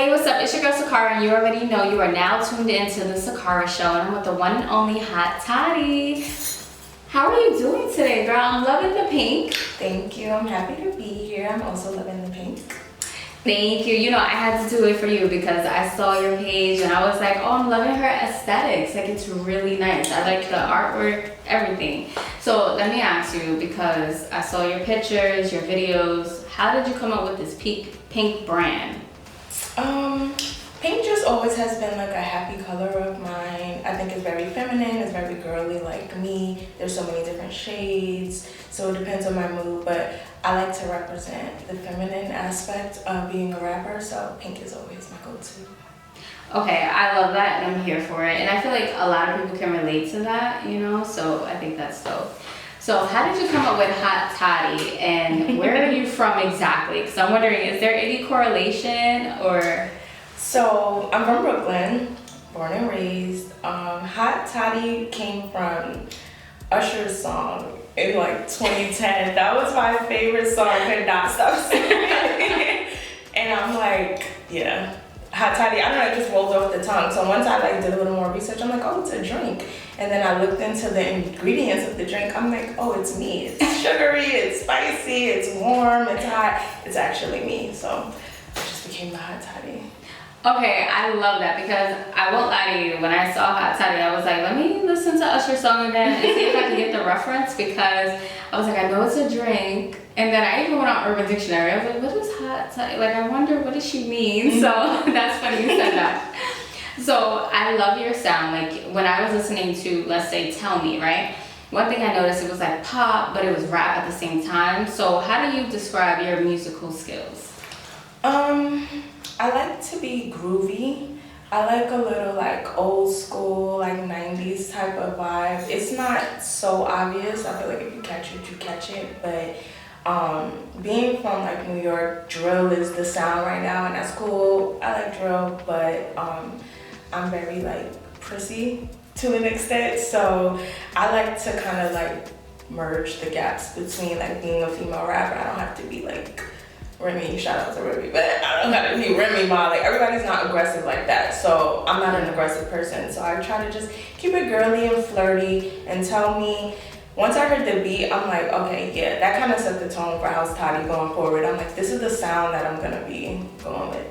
Hey, what's up? It's your girl Sicarah, and you already know you are now tuned into the Sicarah Show, and I'm with the one and only hot Toddy. How are you doing today, girl? I'm loving the pink. Thank you. I'm happy to be here. I'm also loving the pink. Thank you. You know, I had to do it for you because I saw your page and I was like, oh, I'm loving her aesthetics. Like, it's really nice. I like the artwork, everything. So let me ask you, because I saw your pictures, your videos, how did you come up with this pink brand? Pink just always has been like a happy color of mine. I think it's very feminine, it's very girly like me. There's so many different shades, so it depends on my mood, but I like to represent the feminine aspect of being a rapper, so pink is always my go-to. Okay, I love that and I'm here for it. And I feel like a lot of people can relate to that, you know, so I think that's dope. So how did you come up with Hot Toddy, and where are you from exactly? Because I'm wondering, is there any correlation or? So I'm from Brooklyn, born and raised. Hot Toddy came from Usher's song in like 2010. That was my favorite song. I could not stop singing it. And I'm like, yeah, Hot Toddy. I don't know, it just rolled off the tongue. So once I like did a little more research, I'm like, oh, it's a drink. And then I looked into the ingredients of the drink. I'm like, oh, it's me. It's sugary, it's spicy, it's warm, it's hot. It's actually me. So it just became the Hot Toddy. Okay, I love that because I won't lie to you. When I saw Hot Toddy, I was like, let me listen to Usher's song again and see if I can get the reference, because I was like, I know it's a drink. And then I even went on Urban Dictionary. I was like, what is Hot Toddy? Like, I wonder, what does she mean? So that's funny you said that. So I love your sound. Like, when I was listening to, let's say, Tell Me, right? One thing I noticed, it was like pop, but it was rap at the same time. So how do you describe your musical skills? I like to be groovy. I like a little like old school, like 90s type of vibe. It's not so obvious. I feel like if you catch it, you catch it. But being from like New York, drill is the sound right now, and that's cool. I like drill, but I'm very like prissy to an extent. So I like to kind of like merge the gaps between like being a female rapper. I don't have to be like Remy, shout out to Remy, but I don't gotta be Remy Ma. Like, everybody's not aggressive like that, so I'm not an aggressive person. So I try to just keep it girly and flirty and Tell Me. Once I heard the beat, I'm like, okay, yeah, that kind of set the tone for House Toddy going forward. I'm like, this is the sound that I'm gonna be going with.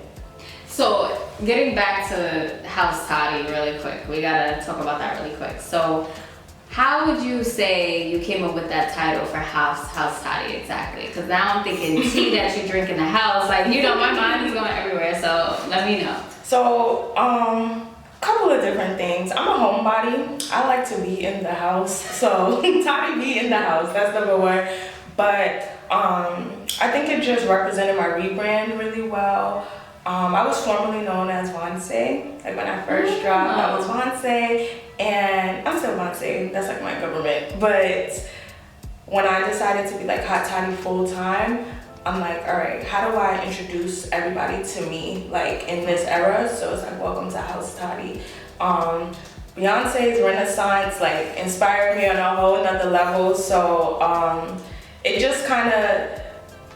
So getting back to House Toddy really quick, we gotta talk about that really quick. So how would you say you came up with that title for House Toddy exactly? Because now I'm thinking tea that you drink in the house. Like, you know, my mind is going everywhere, so let me know. So, couple of different things. I'm a homebody. I like to be in the house. So, Toddy be in the house, that's number one. But I think it just represented my rebrand really well. I was formerly known as Vonce. Like, when I first dropped, I was Vonce. And I'm still Vonce, that's like my government. But when I decided to be like Hot Toddy full time, I'm like, all right, how do I introduce everybody to me like in this era? So it's like, welcome to House Toddy. Beyonce's Renaissance like inspired me on a whole nother level. So it just kind of,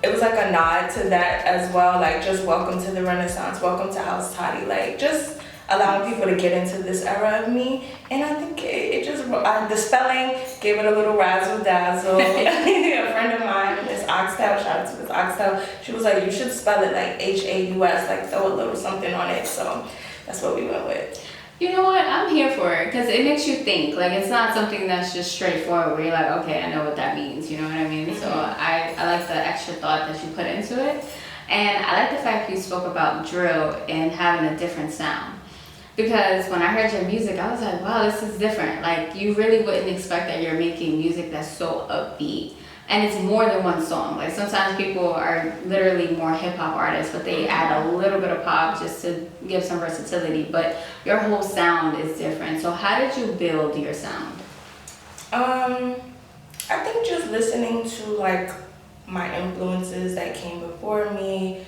it was like a nod to that as well. Like, just welcome to the Renaissance, welcome to House Toddy. Like, just allowing people to get into this era of me. And I think it just, the spelling gave it a little razzle dazzle. A friend of mine, Miss Oxtail, shout out to Miss Oxtail, she was like, you should spell it like H-A-U-S, like throw a little something on it. So that's what we went with. You know what? I'm here for it because it makes you think. Like, it's not something that's just straightforward where you're like, okay, I know what that means. You know what I mean? Mm-hmm. So I like the extra thought that you put into it. And I like the fact you spoke about drill and having a different sound. Because when I heard your music, I was like, wow, this is different. Like, you really wouldn't expect that you're making music that's so upbeat. And it's more than one song. Like, sometimes people are literally more hip-hop artists, but they add a little bit of pop just to give some versatility. But your whole sound is different. So how did you build your sound? I think just listening to, like, my influences that came before me.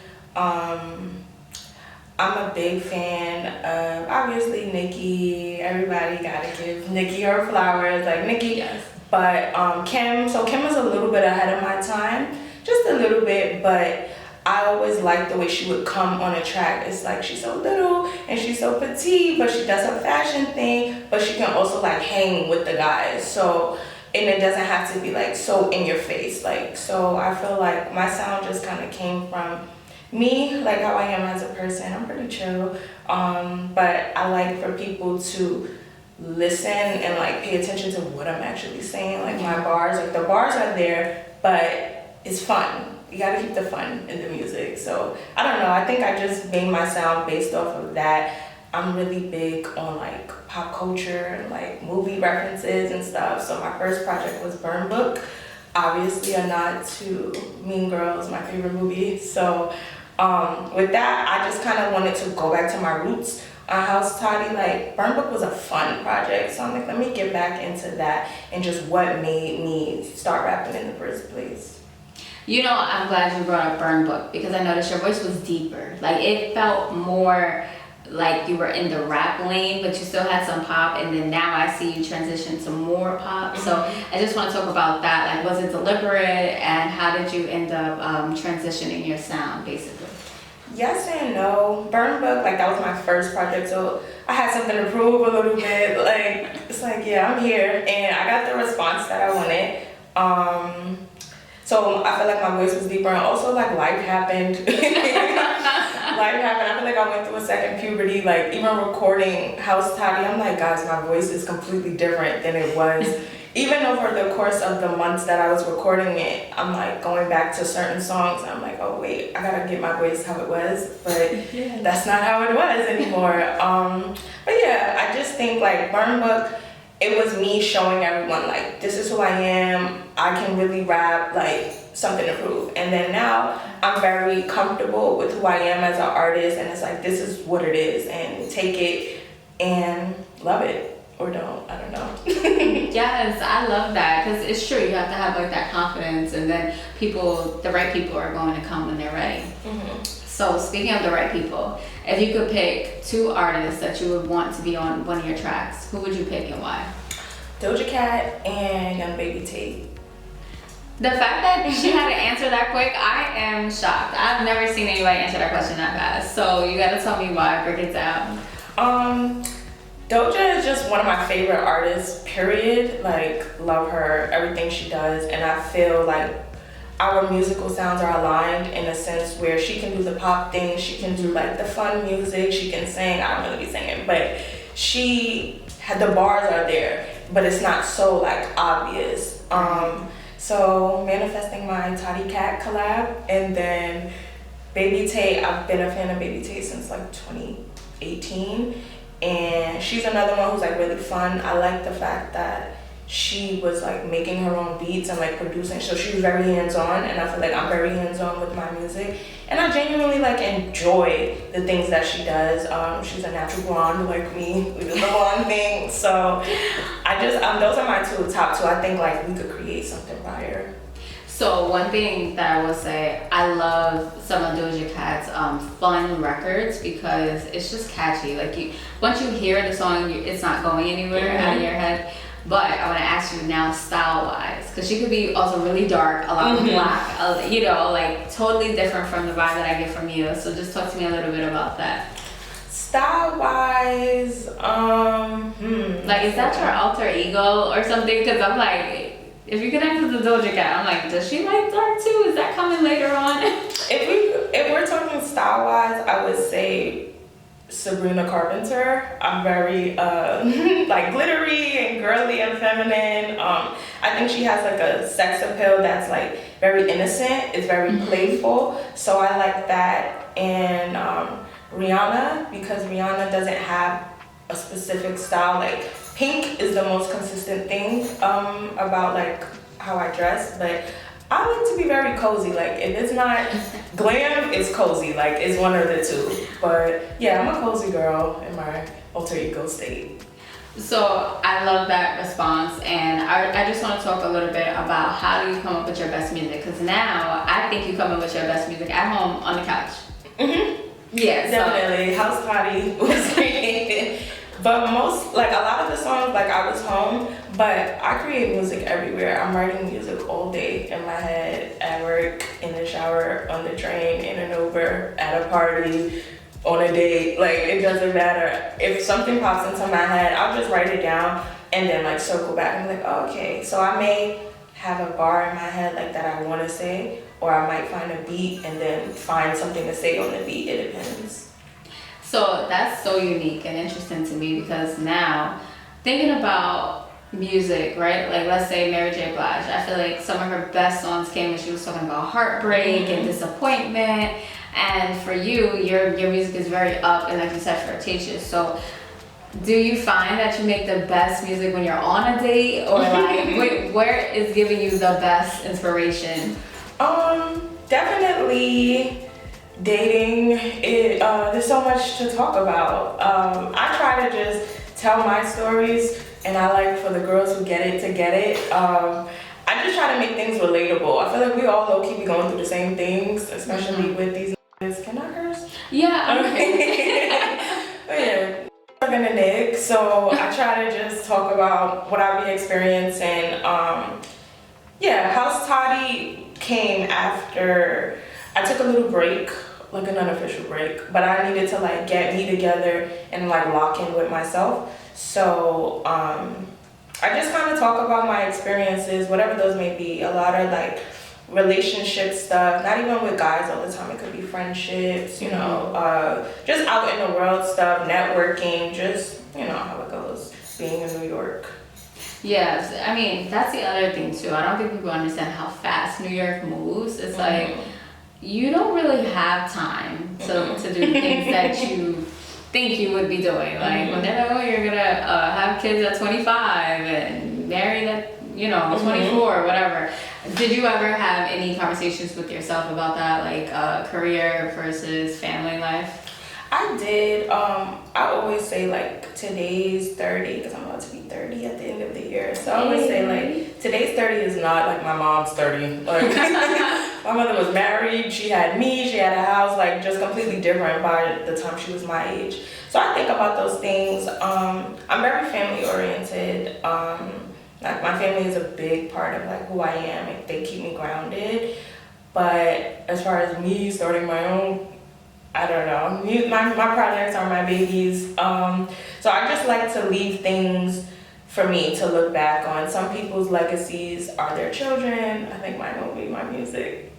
I'm a big fan of, obviously, Nicki. Everybody gotta give Nicki her flowers, like Nicki. Yes. But Kim, so Kim was a little bit ahead of my time, just a little bit, but I I always liked the way she would come on a track. It's like she's so little and she's so petite, but she does her fashion thing, but she can also like hang with the guys. So, and it doesn't have to be like so in your face. Like, so I feel like my sound just kind of came from me, like how I am as a person. I'm pretty chill, but I like for people to listen and like pay attention to what I'm actually saying. Like my bars, like the bars are there, but it's fun. You gotta keep the fun in the music. So I don't know, I think I just made my sound based off of that. I'm really big on like pop culture and like movie references and stuff. So my first project was Burn Book, obviously a nod to Mean Girls, my favorite movie. So with that, I just kind of wanted to go back to my roots on House Toddy. Like Burn Book was a fun project, so I'm like, let me get back into that and just what made me start rapping in the first place. You know, I'm glad you brought up Burn Book because I noticed your voice was deeper. Like it felt more like you were in the rap lane, but you still had some pop, and then now I see you transition to more pop. So I just want to talk about that. Like, was it deliberate, and how did you end up transitioning your sound, basically? Yes and no. Burn Book, like that was my first project, so I had something to prove a little bit. Like it's like, yeah, I'm here, and I got the response that I wanted. So I feel like my voice was deeper, and also like life happened. Life happened. I feel like I went through a second puberty. Like even recording House Toddy, I'm like, guys, my voice is completely different than it was. Even over the course of the months that I was recording it, I'm like going back to certain songs. I'm like, oh wait, I gotta get my voice how it was, but that's not how it was anymore. But yeah, I just think like Burn Book, it was me showing everyone like, this is who I am. I can really rap, like something to prove. And then now I'm very comfortable with who I am as an artist, and it's like, this is what it is, and take it and love it. Or don't, I don't know. Yes, I love that because it's true. You have to have like that confidence, and then the right people are going to come when they're ready. So speaking of the right people, if you could pick 2 artists that you would want to be on one of your tracks, who would you pick and why? Doja Cat and Young Baby Tate. The fact that she had to answer that quick, I am shocked. I've never seen anybody answer that question that fast. So you gotta tell me why. Break it down. Doja is just one of my favorite artists, period. Like, love her, everything she does. And I feel like our musical sounds are aligned in a sense where she can do the pop thing, she can do like the fun music, she can sing. I don't really be singing, but the bars are there, but it's not so like obvious. So manifesting my Toddy Cat collab, and then Baby Tate, I've been a fan of Baby Tate since like 2018. And she's another one who's like really fun. I like the fact that she was like making her own beats and like producing, so she was very hands-on, and I feel like I'm very hands-on with my music, and I genuinely like enjoy the things that she does. She's a natural blonde like me. We do the blonde thing, so I just those are my top two. I think like we could create something fire. So one thing that I will say, I love some of Doja Cat's fun records because it's just catchy. Like once you hear the song, it's not going anywhere out of your head. But I want to ask you now, style-wise, because she could be also really dark, a lot of black, you know, like totally different from the vibe that I get from you. So just talk to me a little bit about that. Style-wise, like is that your alter ego or something? Because I'm like, if you connect with the Doja Cat, I'm like, does she like dark too? Is that coming later on? If we're talking style-wise, I would say Sabrina Carpenter. I'm very like glittery and girly and feminine. I think she has like a sex appeal that's like very innocent. It's very playful. So I like that. And Rihanna, because Rihanna doesn't have a specific style. Like pink is the most consistent thing about like how I dress, but I like to be very cozy. Like if it's not glam, it's cozy. Like it's one of the two. But yeah, I'm a cozy girl in my alter ego state. So I love that response, and I just want to talk a little bit about how do you come up with your best music, because now I think you come up with your best music at home on the couch. Yeah, definitely. House Toddy was created But like a lot of the songs, like I was home, but I create music everywhere. I'm writing music all day in my head, at work, in the shower, on the train, in an Uber, at a party, on a date. Like it doesn't matter. If something pops into my head, I'll just write it down and then like circle back and be like, oh, okay. So I may have a bar in my head like that I want to say, or I might find a beat and then find something to say on the beat. It depends. So that's so unique and interesting to me, because now thinking about music, right? Like let's say Mary J. Blige. I feel like some of her best songs came when she was talking about heartbreak and disappointment. And for you, your music is very up and, like you said, flirtatious. So do you find that you make the best music when you're on a date, or like where is giving you the best inspiration? Definitely dating. There's so much to talk about. I try to just tell my stories, and I like for the girls who get it to get it. I just try to make things relatable. I feel like we all low-key be going through the same things, especially with these. Can I curse? Yeah. Okay. But yeah. In a Nick, so I try to just talk about what I be experiencing. House Toddy came after I took a little break, like an unofficial break, but I needed to like get me together and like lock in with myself. So I just kind of talk about my experiences, whatever those may be. A lot of like relationship stuff, not even with guys all the time. It could be friendships, you know, just out in the world stuff, networking, just, you know, how it goes, being in New York. Yes, I mean, that's the other thing too. I don't think people understand how fast New York moves. It's like, you don't really have time to do things that you think you would be doing. Like when they're like, oh, you're gonna have kids at 25 and married at, you know, 24 or whatever. Did you ever have any conversations with yourself about that, like career versus family life? I did. I always say like today's 30, because I'm about to be 30 at the end of the year. So I always say like today's 30 is not like my mom's 30. Like my mother was married, she had me, she had a house, like just completely different by the time she was my age. So I think about those things. I'm very family oriented. Like my family is a big part of like who I am. Like, they keep me grounded. But as far as me starting my own, I don't know. My projects are my babies. So I just like to leave things for me to look back on. Some people's legacies are their children. I think mine will be my music.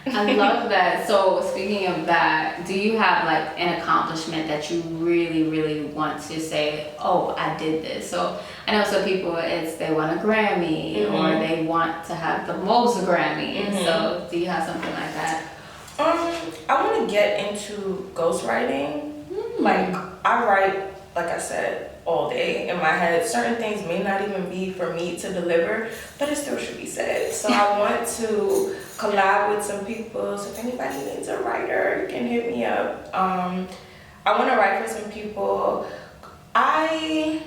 I love that. So speaking of that, do you have like an accomplishment that you really, really want to say, oh, I did this? So I know some people, they want a Grammy or they want to have the most Grammys. So do you have something like that? I want to get into ghostwriting. Like I write, like I said, all day in my head. Certain things may not even be for me to deliver, but it still should be said. So I want to collab with some people. So if anybody needs a writer, you can hit me up. I want to write for some people. I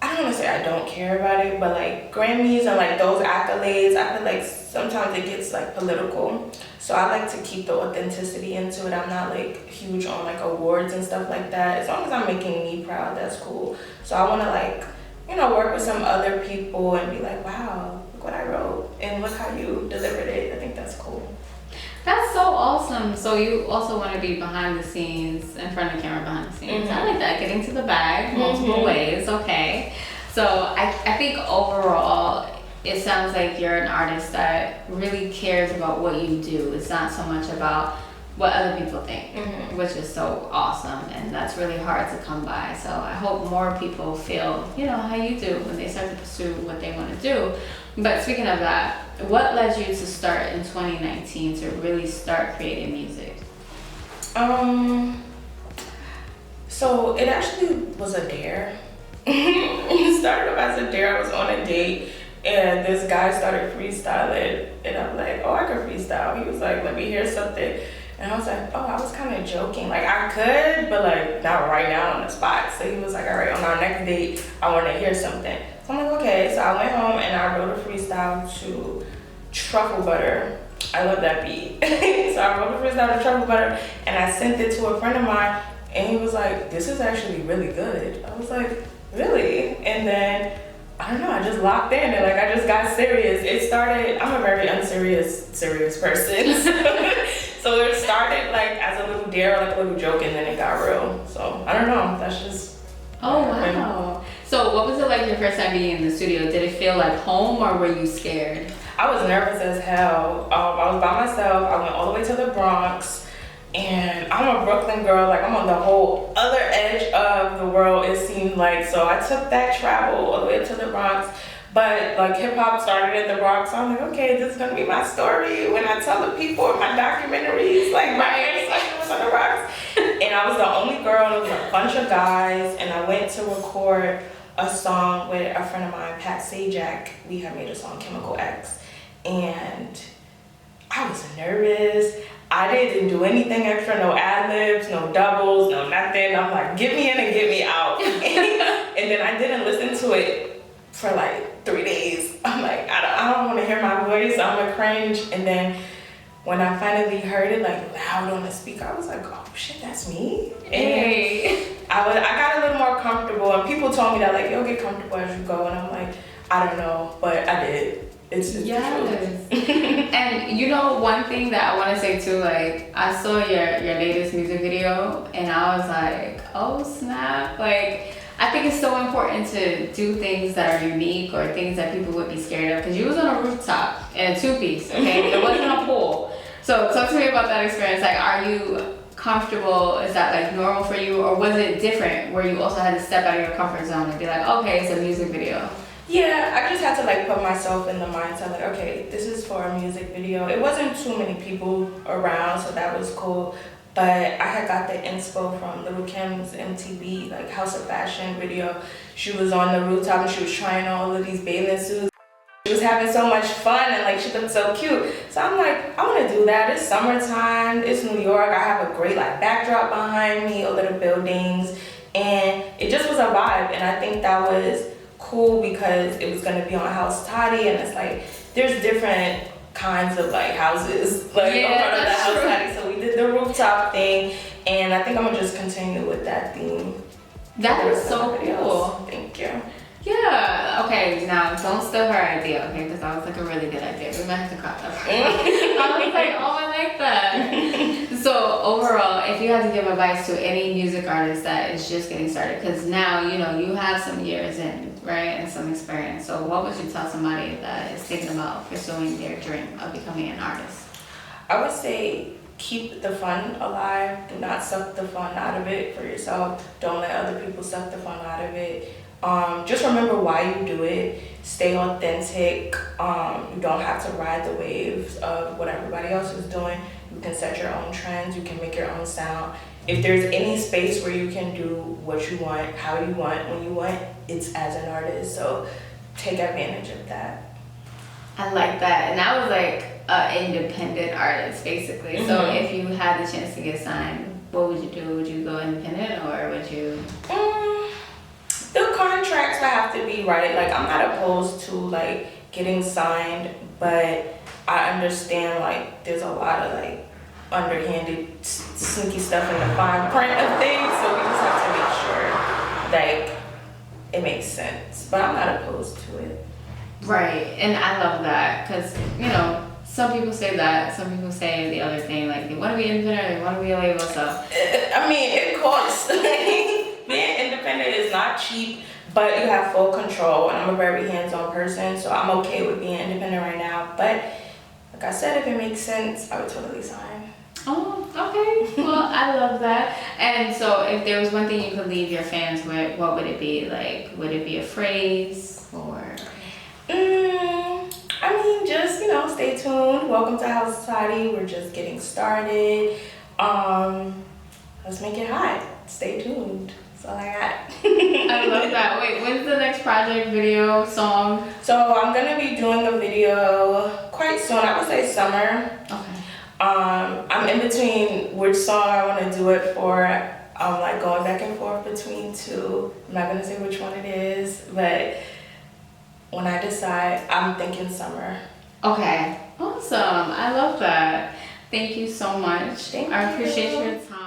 don't want to say I don't care about it, but like Grammys and like those accolades, I feel like sometimes it gets like political. So I like to keep the authenticity into it. I'm not like huge on like awards and stuff like that. As long as I'm making me proud, that's cool. So I want to like, you know, work with some other people and be like, wow, look what I wrote and look how you delivered it. I think that's cool. That's so awesome. So you also want to be behind the scenes, in front of the camera, behind the scenes. I like that. Getting to the bag multiple ways. Okay. So I think overall, it sounds like you're an artist that really cares about what you do. It's not so much about what other people think, which is so awesome. And that's really hard to come by. So I hope more people feel, you know, how you do when they start to pursue what they want to do. But speaking of that, what led you to start in 2019 to really start creating music? So it actually was a dare. It started off as a dare. I was on a date and this guy started freestyling and I'm like, oh, I could freestyle. He was like, let me hear something. And I was like, oh, I was kind of joking. Like I could, but like not right now on the spot. So he was like, all right, on our next date, I want to hear something. So I'm like, okay. So I went home and I wrote a freestyle to Truffle Butter. I love that beat. So I wrote a freestyle to Truffle Butter and I sent it to a friend of mine And he was like, this is actually really good. I was like, really? And then, I don't know, I just locked in and like I just got serious. It started, I'm a very serious person. So it started like as a little dare, like a little joke, and then it got real. So I don't know, that's just. Oh, wow. So what was it like your first time being in the studio? Did it feel like home or were you scared? I was nervous as hell. I was by myself. I went all the way to the Bronx, and I'm a Brooklyn girl. Like, I'm on the whole other edge of the world, it seemed like. So I took that travel all the way to the Bronx. But like hip hop started at the Bronx, so I'm like, okay, this is gonna be my story when I tell the people in my documentaries, like my ancestors was on the Bronx. And I was the only girl, and it was a bunch of guys, and I went to record a song with a friend of mine, Pat Sajak. We had made a song, Chemical X, and I was nervous. I didn't do anything extra, no ad-libs, no doubles, no nothing. I'm like, get me in and get me out. And then I didn't listen to it for like 3 days. I'm like, I don't want to hear my voice. I'm gonna cringe. And then when I finally heard it like loud on the speaker, I was like, oh shit, that's me. Hey. I got a little more comfortable, and people told me that like, you'll get comfortable as you go, and I'm like, I don't know, but I did. It's yes. And you know, one thing that I want to say too, like I saw your latest music video and I was like, oh snap, like I think it's so important to do things that are unique or things that people would be scared of, because you was on a rooftop in a two-piece, okay? It wasn't a pool. So talk to me about that experience. Like, are you comfortable? Is that like normal for you, or was it different where you also had to step out of your comfort zone and be like, okay, it's a music video? Yeah, I just had to like put myself in the mindset like, okay, this is for a music video. It wasn't too many people around, so that was cool. But I had got the inspo from Little Kim's MTV, like House of Fashion video. She was on the rooftop and she was trying all of these bathing suits. She was having so much fun and like she looked so cute. So I'm like, I want to do that. It's summertime, it's New York. I have a great like backdrop behind me, all of the buildings. And it just was a vibe. And I think that was cool because it was going to be on House Toddy, and it's like, there's different kinds of like houses like yeah, part of the House Toddy. So we did the rooftop thing, and I think I'm gonna just continue with that theme. That was so cool. Thank you. Yeah, okay, now don't steal her idea, okay, because that was like a really good idea. We might have to cut that. I was like, oh, I like that. So overall, if you had to give advice to any music artist that is just getting started, because now, you know, you have some years in, right, and some experience. So what would you tell somebody that is thinking about pursuing their dream of becoming an artist? I would say keep the fun alive. Do not suck the fun out of it for yourself. Don't let other people suck the fun out of it. Just remember why you do it. Stay authentic. You don't have to ride the waves of what everybody else is doing. You can set your own trends. You can make your own sound. If there's any space where you can do what you want, how you want, when you want, it's as an artist. So take advantage of that. I like that. And I was like an independent artist, basically. Mm-hmm. So if you had the chance to get signed, what would you do? Would you go independent, or would you? The contracts would have to be right. Like, I'm not opposed to like getting signed, but I understand like there's a lot of like underhanded, sneaky stuff in the fine print of things. So we just have to make sure like it makes sense. But I'm not opposed to it. Right, and I love that because, you know, some people say that, some people say the other thing, like they want to be independent, they want to be a label, so. I mean, it costs. Being independent is not cheap, but you have full control, and I'm a very hands-on person, so I'm okay with being independent right now. But like I said, if it makes sense, I would totally sign. Oh, okay. Well, I love that. And so if there was one thing you could leave your fans with, what would it be? Like, would it be a phrase or? I mean, just, you know, stay tuned. Welcome to House Toddy. We're just getting started. Let's make it hot. Stay tuned. That's all I got. I love that. Wait, when's the next project, video, song? So I'm gonna be doing a video quite soon. I would say summer. Okay. I'm in between which song I want to do it for. I'm like going back and forth between two. I'm not gonna say which one it is, but when I decide, I'm thinking summer. Okay. Awesome. I love that. Thank you so much. Thank I appreciate you. your time.